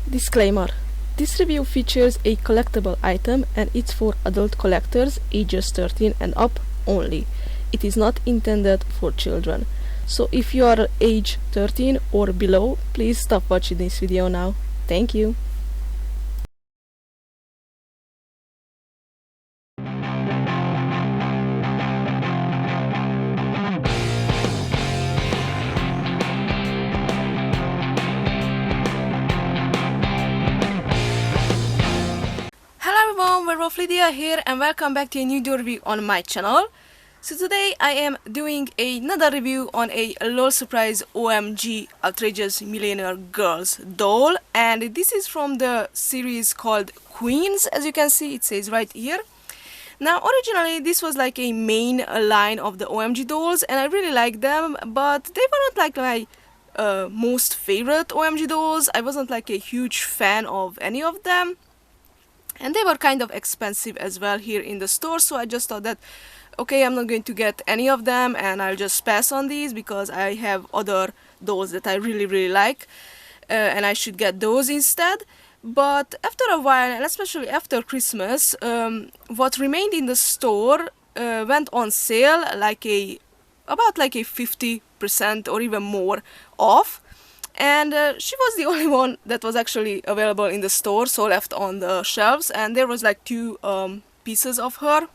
Disclaimer: this review features a collectible item and it's for adult collectors ages 13 and up only. It is not intended for children. So if you are age 13 or below, please stop watching this video now. Thank you. Hello everyone, WerewolfLydia here and welcome back to a new doll review on my channel. So today I am doing another review on a LOL Surprise OMG Outrageous Millionaire Girls doll, and this is from the series called Queens. As you can see, it says right here. Now originally this was like a main line of the OMG dolls and I really liked them, but they were not like my most favorite OMG dolls. I wasn't like a huge fan of any of them. And they were kind of expensive as well here in the store, so I just thought that okay, I'm not going to get any of them and I'll just pass on these because I have other dolls that I really like and I should get those instead. But after a while, and especially after Christmas, what remained in the store went on sale about like a 50% or even more off. And she was the only one that was actually available in the store, so left on the shelves, and there was like two pieces of her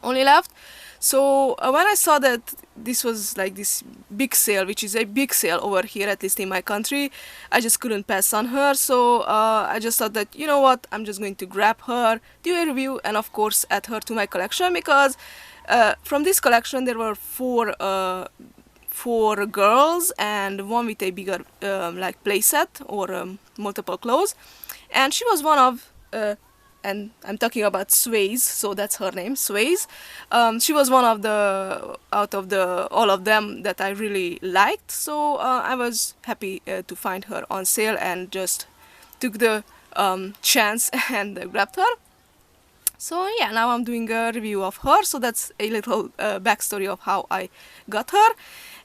only left. So when I saw that this was like this big sale, which is a big sale over here, at least in my country, I just couldn't pass on her. So I just thought that, you know what, I'm just going to grab her, do a review, and of course add her to my collection, because from this collection there were four girls and one with a bigger like playset or multiple clothes, and she was one of and I'm talking about Sways, so that's her name, Sways. She was one of the out of all of them that I really liked, so I was happy to find her on sale and just took the chance and grabbed her. So yeah, now I'm doing a review of her, so that's a little backstory of how I got her.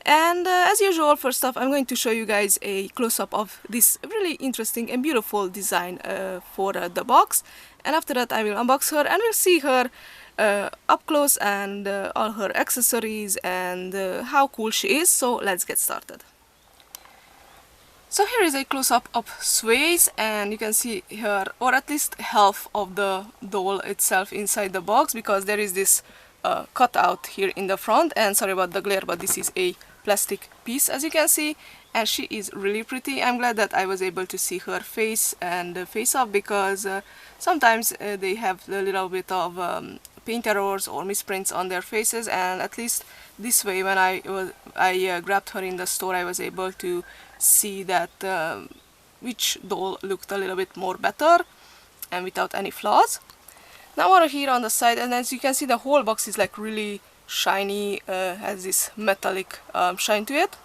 And as usual, first off, I'm going to show you guys a close-up of this really interesting and beautiful design for the box. And after that I will unbox her and we'll see her up close and all her accessories and how cool she is. So let's get started. So here is a close-up of Sways, and you can see her, or at least half of the doll itself inside the box, because there is this cutout here in the front, and sorry about the glare, but this is a plastic piece, as you can see, and she is really pretty. I'm glad that I was able to see her face and face up, because sometimes they have a little bit of paint errors or misprints on their faces, and at least this way, when I grabbed her in the store, I was able to see that which doll looked a little bit more better and without any flaws. Now over here on the side, and as you can see, the whole box is like really shiny, has this metallic shine to it,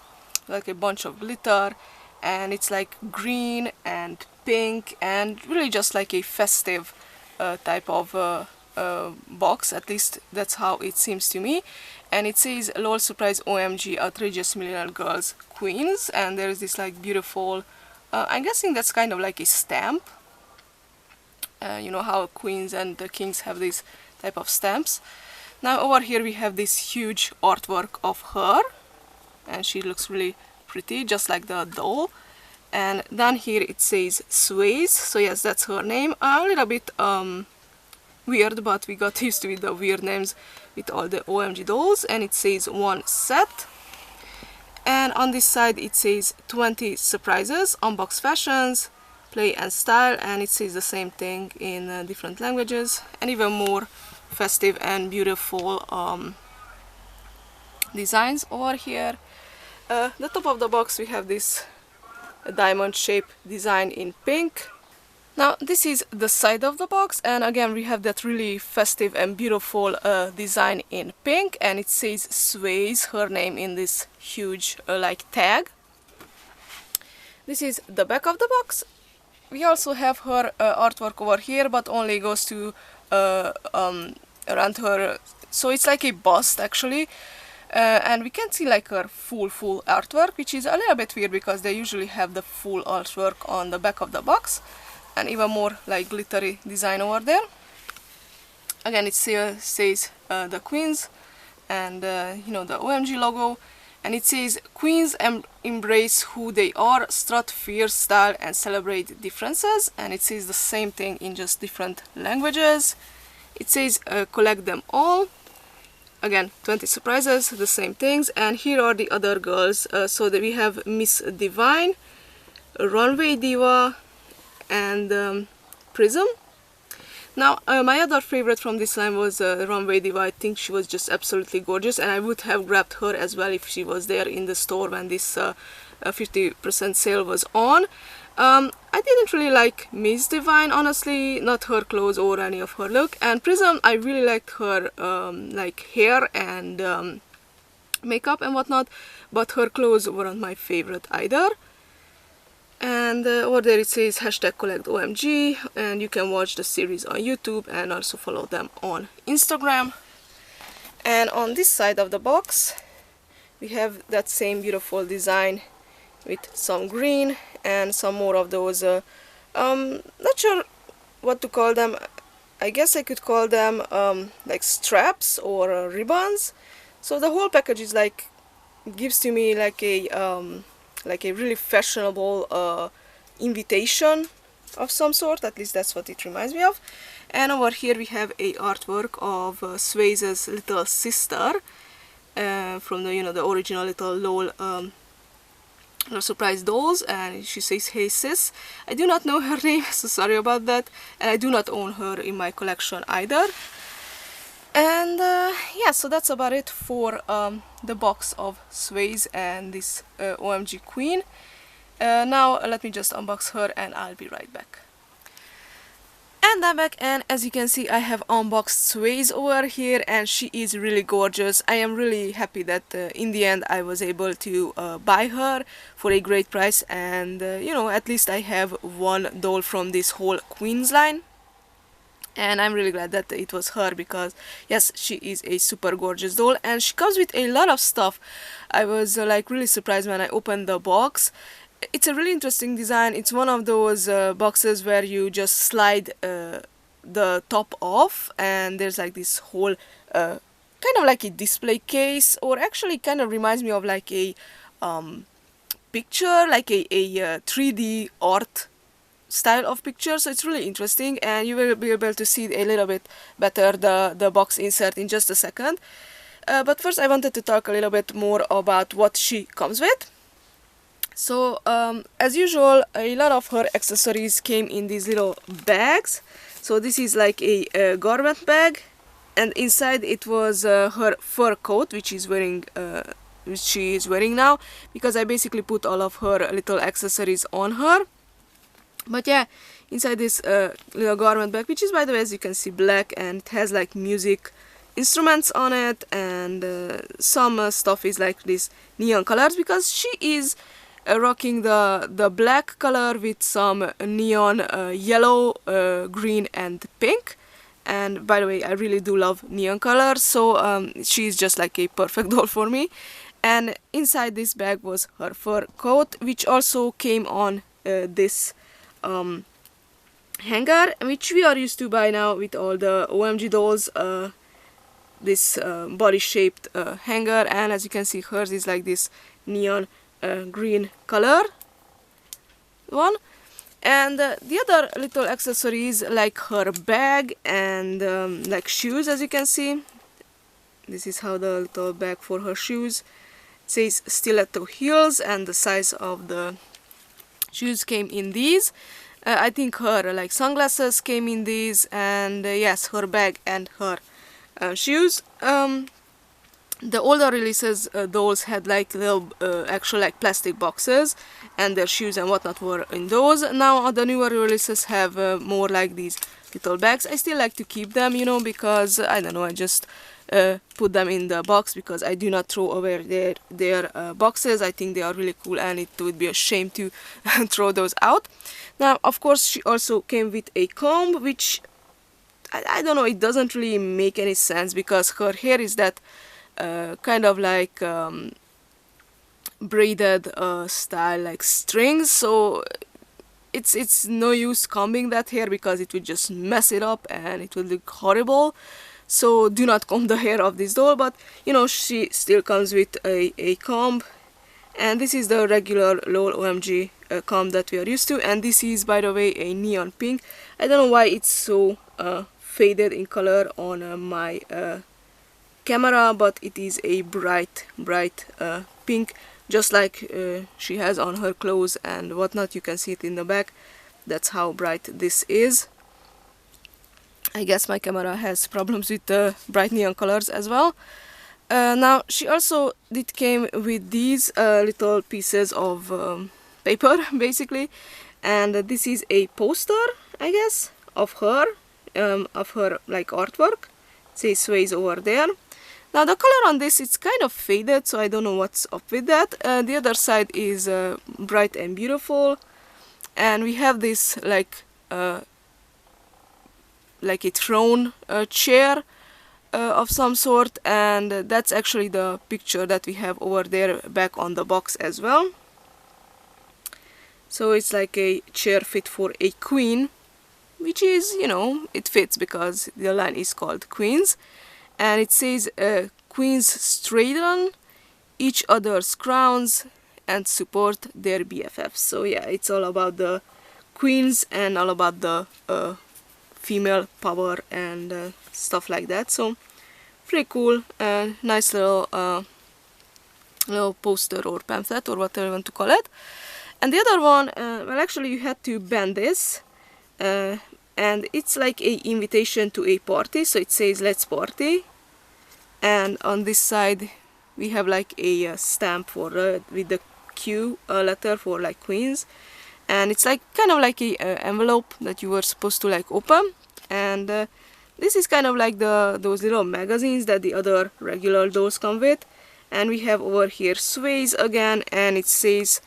like a bunch of glitter, and it's like green and pink and really just like a festive type of box, at least that's how it seems to me. And it says LOL Surprise OMG Outrageous Millionaire Girls Queens, and there's this like beautiful, I'm guessing that's kind of like a stamp. You know how queens and the kings have these type of stamps. Now over here we have this huge artwork of her, and she looks really pretty, just like the doll. And down here it says Sways, so yes, that's her name. A little bit weird, but we got used to it, the weird names with all the OMG dolls. And it says one set, and on this side it says 20 surprises, unbox fashions, play and style, and it says the same thing in different languages, and even more festive and beautiful designs over here. The top of the box we have this diamond shape design in pink. Now this is the side of the box, and again we have that really festive and beautiful design in pink, and it says Sways, her name, in this huge like tag. This is the back of the box. We also have her artwork over here, but only goes to around her, so it's like a bust actually, and we can see like her full artwork, which is a little bit weird because they usually have the full artwork on the back of the box, and even more like glittery design over there. Again, it says the Queens and you know, the OMG logo, and it says Queens embrace who they are, strut fierce style and celebrate differences, and it says the same thing in just different languages. It says collect them all. Again, 20 surprises, the same things. And here are the other girls. So that we have Miss Divine, Runway Diva, and Prism. Now, my other favorite from this line was Runway Diva. I think she was just absolutely gorgeous, and I would have grabbed her as well if she was there in the store when this 50% sale was on. I didn't really like Miss Divine, honestly, not her clothes or any of her look. And Prism, I really liked her like hair and makeup and whatnot, but her clothes weren't my favorite either. And over there it says hashtag collect OMG, and you can watch the series on YouTube and also follow them on Instagram. And on this side of the box we have that same beautiful design with some green and some more of those not sure what to call them. I guess I could call them like straps or ribbons. So the whole package is like, gives to me like a really fashionable invitation of some sort. At least that's what it reminds me of. And over here we have a artwork of Sway's little sister from the, you know, the original little LOL Surprise dolls, and she says hey sis. I do not know her name, so sorry about that, and I do not own her in my collection either. And yeah, so that's about it for the box of Sway's and this OMG Queen. Now let me just unbox her and I'll be right back. And I'm back, and as you can see I have unboxed Sway's over here, and she is really gorgeous. I am really happy that in the end I was able to buy her for a great price, and you know, at least I have one doll from this whole Queens line. And I'm really glad that it was her, because yes, she is a super gorgeous doll and she comes with a lot of stuff. I was like really surprised when I opened the box. It's a really interesting design. It's one of those boxes where you just slide the top off, and there's like this whole kind of like a display case, or actually kind of reminds me of like a picture, like a 3D art style of picture. So it's really interesting, and you will be able to see a little bit better the box insert in just a second. But first I wanted to talk a little bit more about what she comes with. So as usual, a lot of her accessories came in these little bags. So this is like a garment bag, and inside it was her fur coat, which she is wearing now, because I basically put all of her little accessories on her. But yeah, inside this little garment bag, which is, by the way, as you can see, black, and it has like music instruments on it, and some stuff is like these neon colors, because she is rocking the black color with some neon yellow, green and pink. And by the way, I really do love neon colors, so she's just like a perfect doll for me. And inside this bag was her fur coat, which also came on this hanger, which we are used to by now with all the OMG dolls, this body shaped hanger. And as you can see, hers is like this neon green color one. And the other little accessories, like her bag and like shoes, as you can see, this is how the little bag for her shoes, it says stiletto heels, and the size of the shoes came in these. I think her like sunglasses came in these, and yes, her bag and her shoes. The older releases, dolls had like little actual like plastic boxes, and their shoes and whatnot were in those. Now the newer releases have more like these little bags. I still like to keep them, you know, because I don't know, I just put them in the box, because I do not throw away their boxes. I think they are really cool, and it would be a shame to throw those out. Now, of course, she also came with a comb, which I don't know, it doesn't really make any sense, because her hair is that kind of like braided style, like strings, so it's no use combing that hair because it would just mess it up and it would look horrible. So do not comb the hair of this doll, but you know, she still comes with a comb, and this is the regular LOL OMG comb that we are used to, and this is, by the way, a neon pink. I don't know why it's so faded in color on my camera, but it is a bright pink, just like she has on her clothes and whatnot. You can see it in the back. That's how bright this is. I guess my camera has problems with the bright neon colors as well. Now she also did came with these little pieces of paper basically, and this is a poster, I guess, of her like artwork. It says Sways over there. Now the color on this, it's kind of faded, so I don't know what's up with that. The other side is bright and beautiful, and we have this like a throne chair of some sort, and that's actually the picture that we have over there back on the box as well. So it's like a chair fit for a queen, which is, you know, it fits because the line is called Queens, and it says Queens straighten each other's crowns and support their BFFs. So yeah, it's all about the queens and all about the female power and stuff like that. So pretty cool, nice little poster or pamphlet or whatever you want to call it. And the other one, well, actually you had to bend this, and it's like a invitation to a party, so it says let's party, and on this side we have like a stamp for with the Q letter for like Queens, and it's like kind of like a envelope that you were supposed to like open. And this is kind of like those little magazines that the other regular dolls come with. And we have over here Sways again, and it says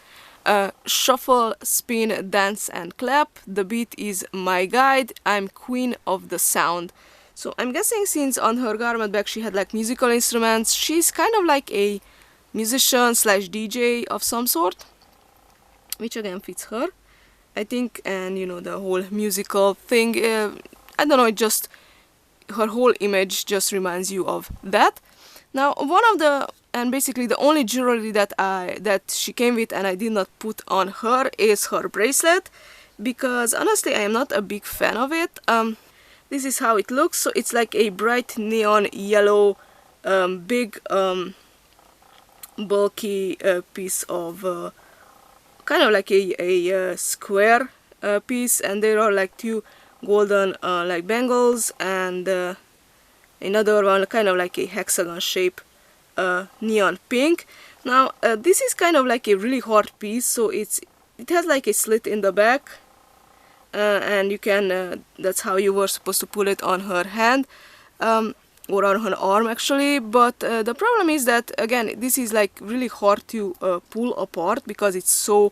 shuffle, spin, dance and clap. The beat is my guide. I'm queen of the sound. So I'm guessing since on her garment bag she had like musical instruments, she's kind of like a musician slash DJ of some sort, which again fits her, I think. And you know, the whole musical thing, I don't know, it just, her whole image just reminds you of that. Now one of the, and basically the only jewelry that she came with and I did not put on her is her bracelet, because honestly I am not a big fan of it. This is how it looks. So it's like a bright neon yellow big bulky piece of kind of like a square piece, and there are like two golden like bangles, and another one kind of like a hexagon shape neon pink. Now this is kind of like a really hard piece, so it has like a slit in the back, and you can that's how you were supposed to put it on her hand, or on her arm actually. But the problem is that again this is like really hard to pull apart because it's so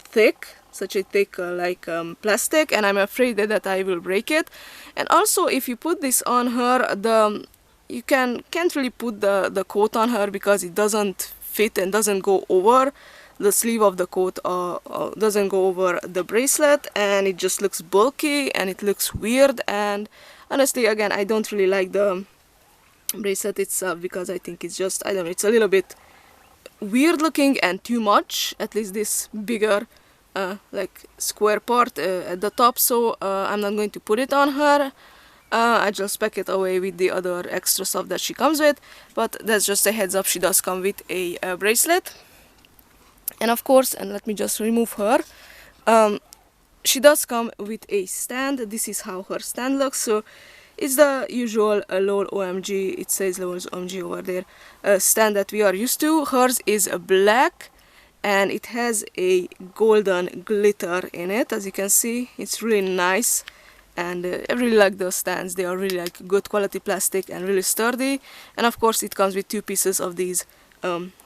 thick, such a thick like plastic, and I'm afraid that I will break it. And also if you put this on her, you can't really put the coat on her because it doesn't fit and doesn't go over the sleeve of the coat, doesn't go over the bracelet, and it just looks bulky and it looks weird. And honestly again I don't really like the bracelet itself because I think it's just, I don't know, it's a little bit weird looking and too much, at least this bigger like square part at the top. So I'm not going to put it on her. I just pack it away with the other extra stuff that she comes with. But that's just a heads up, she does come with a bracelet. And of course, and let me just remove her, she does come with a stand. This is how her stand looks. So it's the usual LOL OMG, it says LOL OMG over there, stand that we are used to. Hers is black and it has a golden glitter in it, as you can see. It's really nice, and I really like those stands. They are really like good quality plastic and really sturdy. And of course it comes with two pieces of these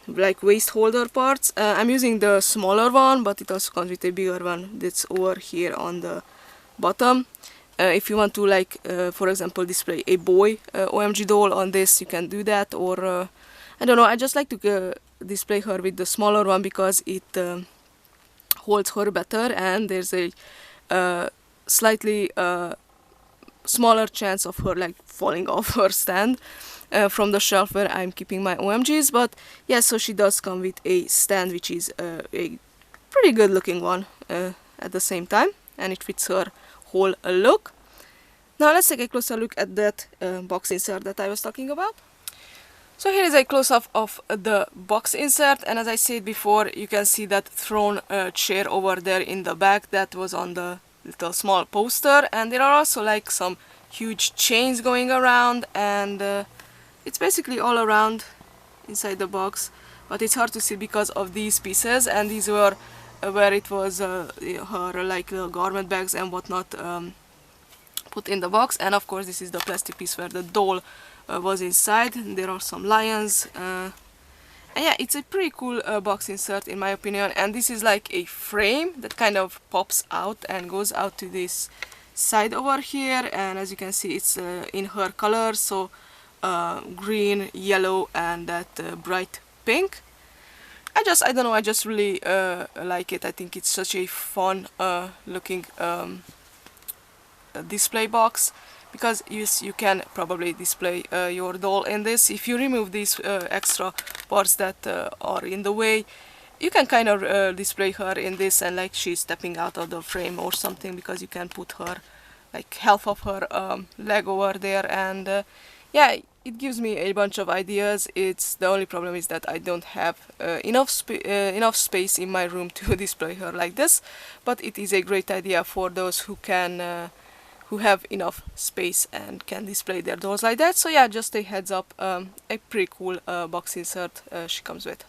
like waist holder parts. I'm using the smaller one, but it also comes with a bigger one that's over here on the bottom. if you want to, like, for example, display a boy OMG doll on this, you can do that. Or I don't know, I just like to display her with the smaller one because it holds her better, and there's a slightly smaller chance of her like falling off her stand from the shelf where I'm keeping my OMGs. But yeah, so she does come with a stand, which is a pretty good looking one at the same time, and it fits her whole look. Now let's take a closer look at that box insert that I was talking about. So here is a close-up of the box insert, and as I said before, you can see that thrown chair over there in the back that was on the little small poster, and there are also like some huge chains going around, and it's basically all around inside the box, but it's hard to see because of these pieces, and these were where it was her like little garment bags and whatnot put in the box. And of course this is the plastic piece where the doll was inside. There are some lions, and yeah, it's a pretty cool box insert in my opinion. And this is like a frame that kind of pops out and goes out to this side over here, and as you can see, it's in her color, so green, yellow, and that bright pink. I don't know, I just really like it. I think it's such a fun looking display box, because you can probably display your doll in this. If you remove these extra parts that are in the way, you can kind of display her in this, and like she's stepping out of the frame or something, because you can put her like half of her leg over there, and yeah, it gives me a bunch of ideas. It's the only problem is that I don't have enough space in my room to display her like this, but it is a great idea for those who can who have enough space and can display their dolls like that. So yeah, just a heads up, a pretty cool box insert she comes with.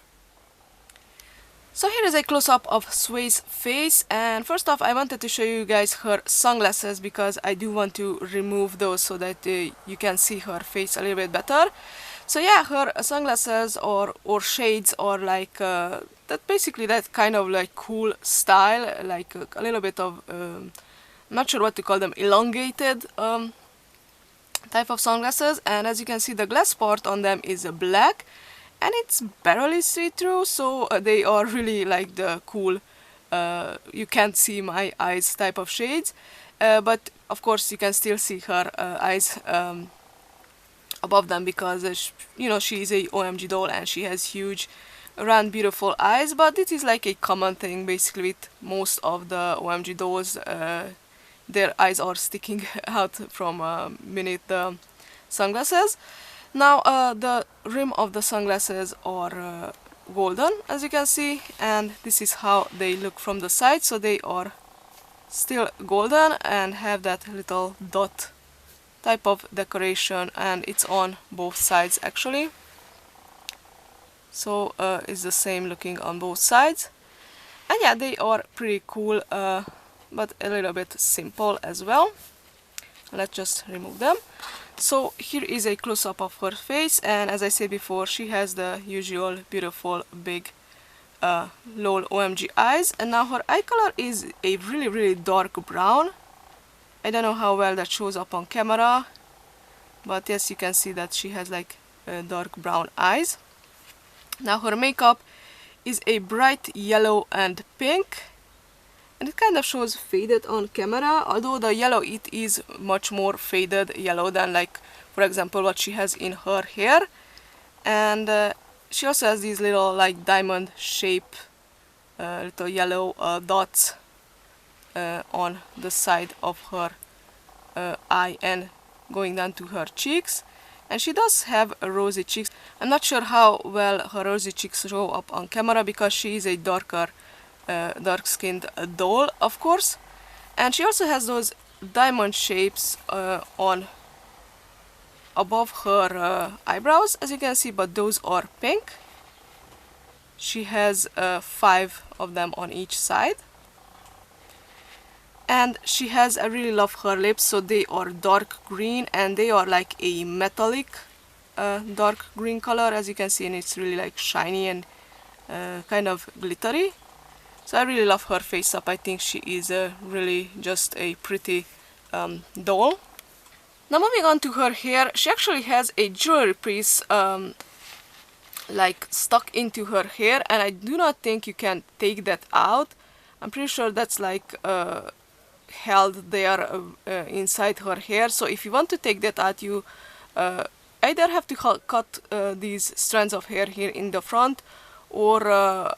So here is a close-up of Sway's face, and first off I wanted to show you guys her sunglasses, because I do want to remove those so that you can see her face a little bit better. So yeah, her sunglasses or shades are like that, basically that kind of like cool style, like a little bit of I'm not sure what to call them, elongated type of sunglasses. And as you can see, the glass part on them is black, and it's barely see-through, so they are really like the cool you can't see my eyes type of shades, but of course you can still see her eyes above them, because you know, she is a OMG doll and she has huge round beautiful eyes. But this is like a common thing basically with most of the OMG dolls. Their eyes are sticking out from beneath the sunglasses. Now the rim of the sunglasses are golden, as you can see, and this is how they look from the side. So they are still golden and have that little dot type of decoration, and it's on both sides actually. So it's the same looking on both sides, and yeah, they are pretty cool, but a little bit simple as well. Let's just remove them. So here is a close-up of her face, and as I said before, she has the usual beautiful big LOL OMG eyes, and now her eye color is a really dark brown. I don't know how well that shows up on camera, but yes, you can see that she has like dark brown eyes. Now her makeup is a bright yellow and pink, and it kind of shows faded on camera, although the yellow, it is much more faded yellow than, like, for example, what she has in her hair. And she also has these little like diamond shape little yellow dots on the side of her eye and going down to her cheeks. And she does have rosy cheeks. I'm not sure how well her rosy cheeks show up on camera, because she is a dark-skinned doll, of course. And she also has those diamond shapes on above her eyebrows, as you can see, but those are pink. She has 5 of them on each side. And she has, I really love her lips, so they are dark green, and they are like a metallic dark green color, as you can see, and it's really like shiny and kind of glittery. So I really love her face up. I think she is really just a pretty doll. Now moving on to her hair, she actually has a jewelry piece like stuck into her hair, and I do not think you can take that out. I'm pretty sure that's like held there inside her hair, so if you want to take that out, you either have to cut these strands of hair here in the front, or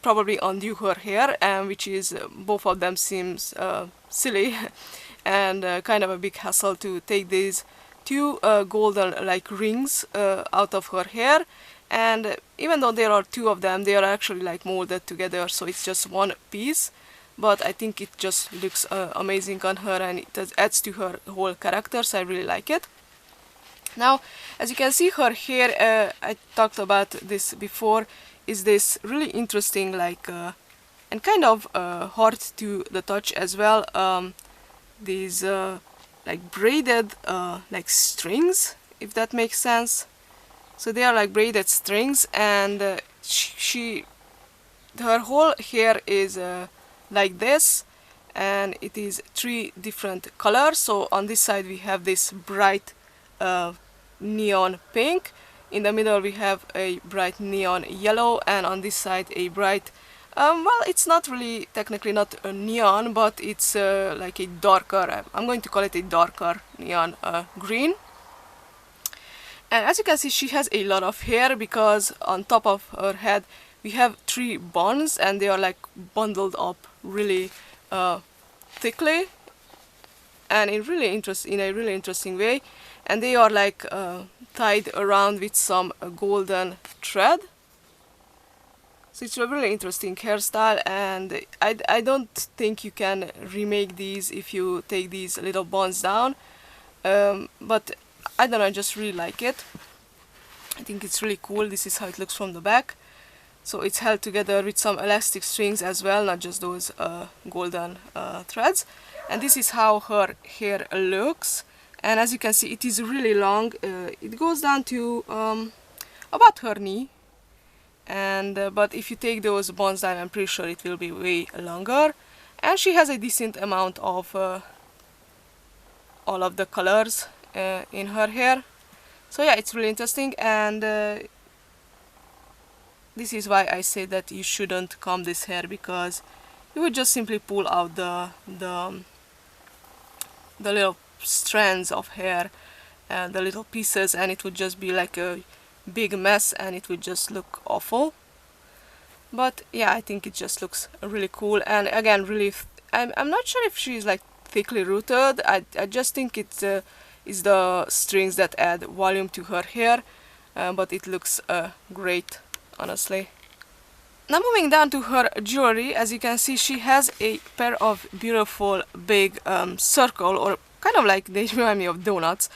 probably undo her hair, which is both of them seems silly and kind of a big hassle to take these two golden like rings out of her hair. And even though there are two of them, they are actually like molded together, so it's just one piece. But I think it just looks amazing on her, and it adds to her whole character, so I really like it. Now, as you can see, her hair, I talked about this before, is this really interesting, like, and kind of hard to the touch as well. These like braided like strings, if that makes sense. So they are like braided strings, and her whole hair is like this, and it is three different colors. So on this side we have this bright neon pink, in the middle we have a bright neon yellow, and on this side a bright well, it's not really technically not a neon, but it's like a darker, I'm going to call it a darker neon green. And as you can see, she has a lot of hair, because on top of her head we have three buns, and they are like bundled up really thickly and in a really interesting way, and they are like tied around with some golden thread. So it's a really interesting hairstyle, and I don't think you can remake these if you take these little buns down, but I don't know, I just really like it. I think it's really cool. This is how it looks from the back. So it's held together with some elastic strings as well, not just those golden threads. And this is how her hair looks. And as you can see, it is really long. It goes down to about her knee. And but if you take those buns down, I'm pretty sure it will be way longer. And she has a decent amount of all of the colors in her hair. So yeah, it's really interesting, and this is why I say that you shouldn't comb this hair, because you would just simply pull out the little strands of hair and the little pieces, and it would just be like a big mess, and it would just look awful. But yeah, I think it just looks really cool, and again, really, I'm not sure if she's like thickly rooted. I just think it's is the strings that add volume to her hair, but it looks great, honestly. Now moving down to her jewelry, as you can see, she has a pair of beautiful big circle, or kind of like, they remind me of donuts,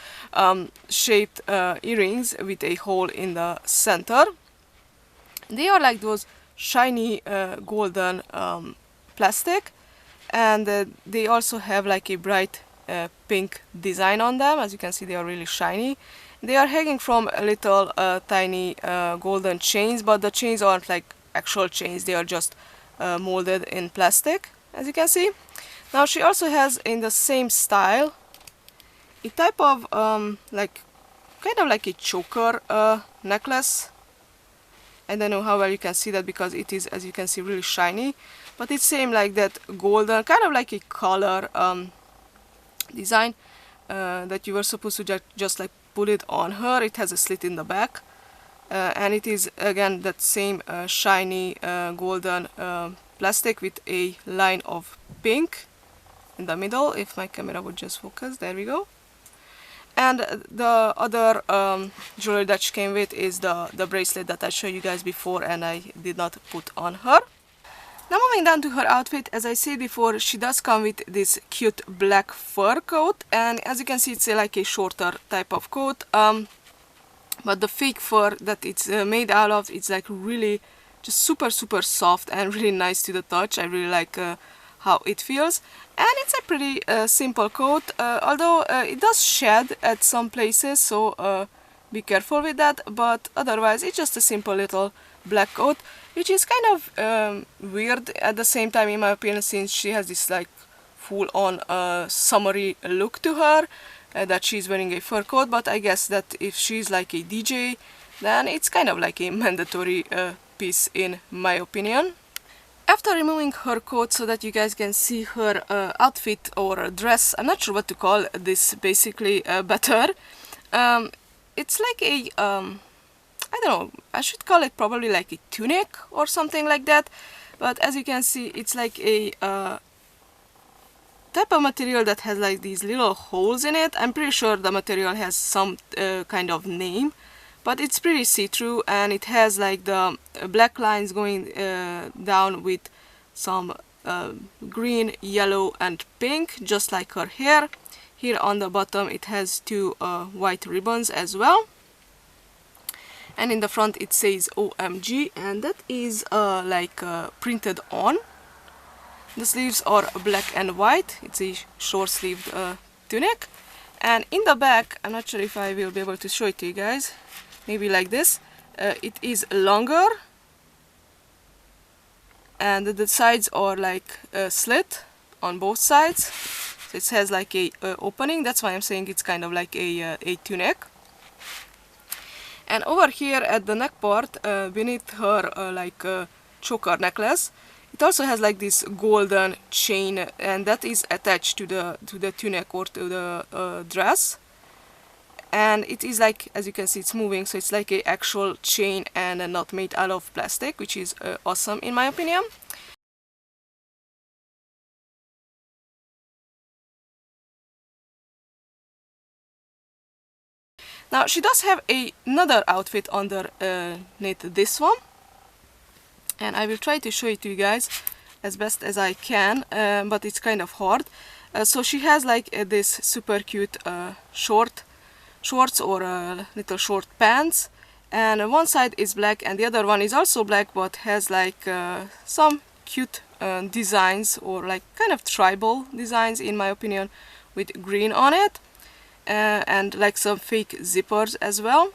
shaped earrings with a hole in the center. They are like those shiny golden plastic, and they also have like a bright pink design on them. As you can see, they are really shiny. They are hanging from a little tiny golden chains, but the chains aren't like actual chains, they are just molded in plastic, as you can see. Now she also has, in the same style, a type of like kind of like a choker necklace. I don't know how well you can see that, because it is, as you can see, really shiny, but it's same like that golden, kind of like a collar design that you were supposed to just like put it on her. It has a slit in the back, and it is again that same shiny golden plastic with a line of pink in the middle. If my camera would just focus, there we go. And the other jewelry that she came with is the bracelet that I showed you guys before, and I did not put on her. Now moving down to her outfit, as I said before, she does come with this cute black fur coat, and as you can see, it's like a shorter type of coat, but the fake fur that it's made out of, it's like really just super soft and really nice to the touch. I really like how it feels, and it's a pretty simple coat, although it does shed at some places, so be careful with that, but otherwise it's just a simple little black coat, which is kind of weird at the same time, in my opinion, since she has this like full-on summery look to her, that she's wearing a fur coat, but I guess that if she's like a DJ, then it's kind of like a mandatory piece in my opinion. After removing her coat so that you guys can see her outfit or dress, I'm not sure what to call this basically better. It's like a, I don't know, I should call it probably like a tunic or something like that. But as you can see, it's like a type of material that has like these little holes in it. I'm pretty sure the material has some kind of name, but it's pretty see-through, and it has like the black lines going down with some green, yellow and pink, just like her hair. Here on the bottom it has two white ribbons as well, and in the front it says OMG, and that is like printed on. The sleeves are black and white. It's a short-sleeved tunic, and in the back, I'm not sure if I will be able to show it to you guys, maybe like this, it is longer, and the sides are like slit on both sides, so it has like a opening. That's why I'm saying it's kind of like a tunic. And over here at the neck part, beneath her like choker necklace, it also has like this golden chain, and that is attached to the tunic or to the dress. And it is like, as you can see, it's moving, so it's like a actual chain and not made out of plastic, which is awesome in my opinion. Now she does have another outfit underneath this one, and I will try to show it to you guys as best as I can, but it's kind of hard. So she has like this super cute shorts or little short pants, and one side is black and the other one is also black, but has like some cute designs, or like kind of tribal designs in my opinion, with green on it, and like some fake zippers as well.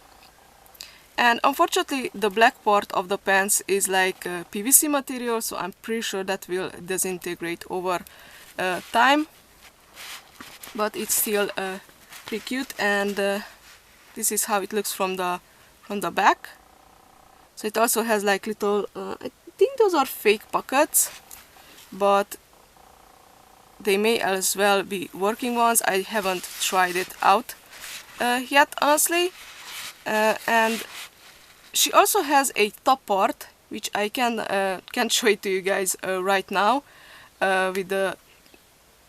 And unfortunately the black part of the pants is like PVC material, so I'm pretty sure that will disintegrate over time, but it's still pretty cute. And this is how it looks from the back. So it also has like little I think those are fake pockets, but they may as well be working ones. I haven't tried it out yet, honestly. And she also has a top part, which I can show it to you guys right now with the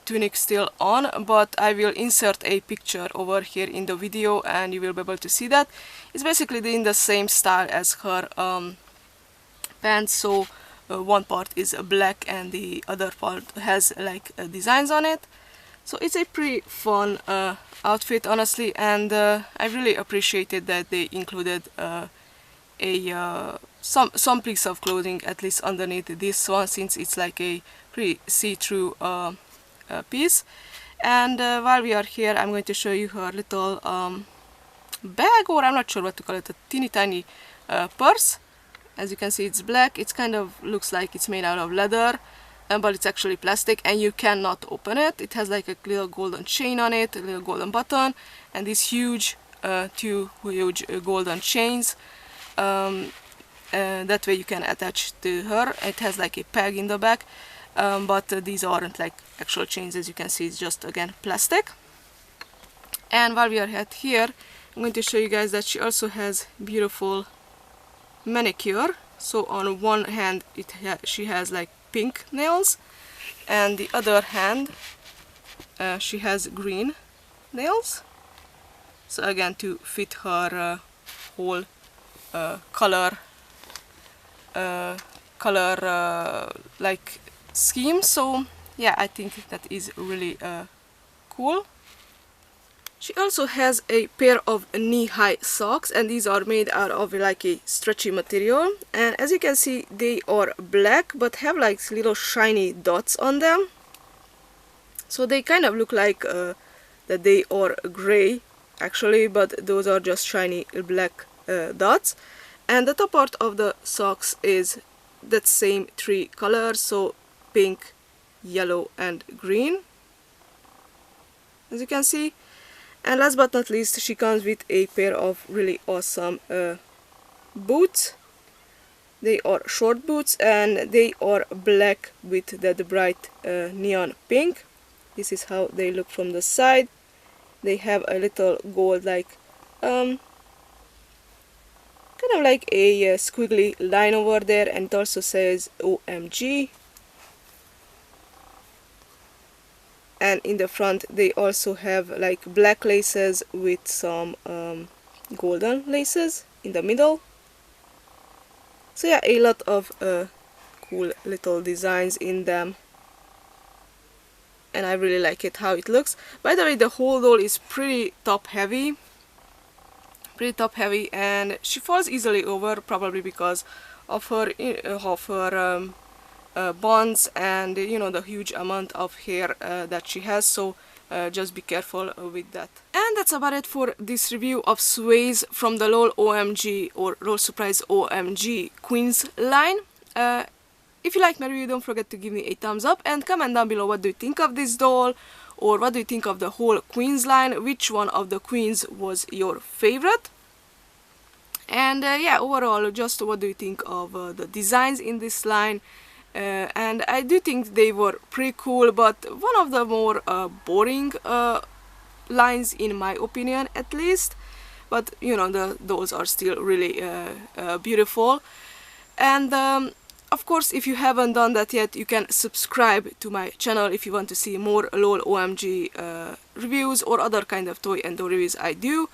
tunic still on, but I will insert a picture over here in the video and you will be able to see that. It's basically in the same style as her pants, so one part is black and the other part has like designs on it. So it's a pretty fun outfit, honestly, and I really appreciated that they included some piece of clothing at least underneath this one, since it's like a pretty see-through piece. And while we are here, I'm going to show you her little bag, or I'm not sure what to call it, a teeny tiny purse. As you can see, it's black. It kind of looks like it's made out of leather, but it's actually plastic and you cannot open it. It has like a little golden chain on it, a little golden button, and these huge two huge golden chains. That way you can attach to her. It has like a peg in the back, but these aren't like actual chains. As you can see, it's just again plastic. And while we are at here, I'm going to show you guys that she also has beautiful manicure. So on one hand she has like pink nails, and the other hand she has green nails, so again to fit her whole color like scheme. So yeah, I think that is really cool. She also has a pair of knee-high socks, and these are made out of like a stretchy material, and as you can see they are black but have like little shiny dots on them, so they kind of look like that they are gray actually, but those are just shiny black dots. And the top part of the socks is that same three colors, so pink, yellow and green, as you can see. And last but not least, she comes with a pair of really awesome boots. They are short boots and they are black with that bright neon pink. This is how they look from the side. They have a little gold like kind of like a squiggly line over there, and it also says OMG. And in the front they also have like black laces with some golden laces in the middle. So yeah, a lot of cool little designs in them, and I really like it how it looks. By the way, the whole doll is pretty top heavy, and she falls easily over, probably because of her bonds and you know, the huge amount of hair that she has, so just be careful with that. And that's about it for this review of Sways from the LOL OMG or LOL Surprise OMG Queens line. If you like my review, don't forget to give me a thumbs up and comment down below what do you think of this doll, or what do you think of the whole Queens line, which one of the Queens was your favorite. And yeah, overall, just what do you think of the designs in this line. And I do think they were pretty cool, but one of the more boring lines in my opinion, at least. But you know, the dolls are still really beautiful. And of course, if you haven't done that yet, you can subscribe to my channel if you want to see more LOL OMG reviews or other kind of toy and doll reviews I do.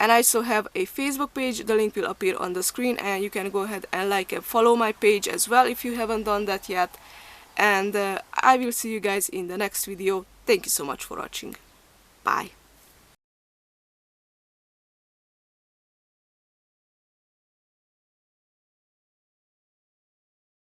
And I also have a Facebook page, the link will appear on the screen, and you can go ahead and like and follow my page as well if you haven't done that yet. And I will see you guys in the next video. Thank you so much for watching. Bye.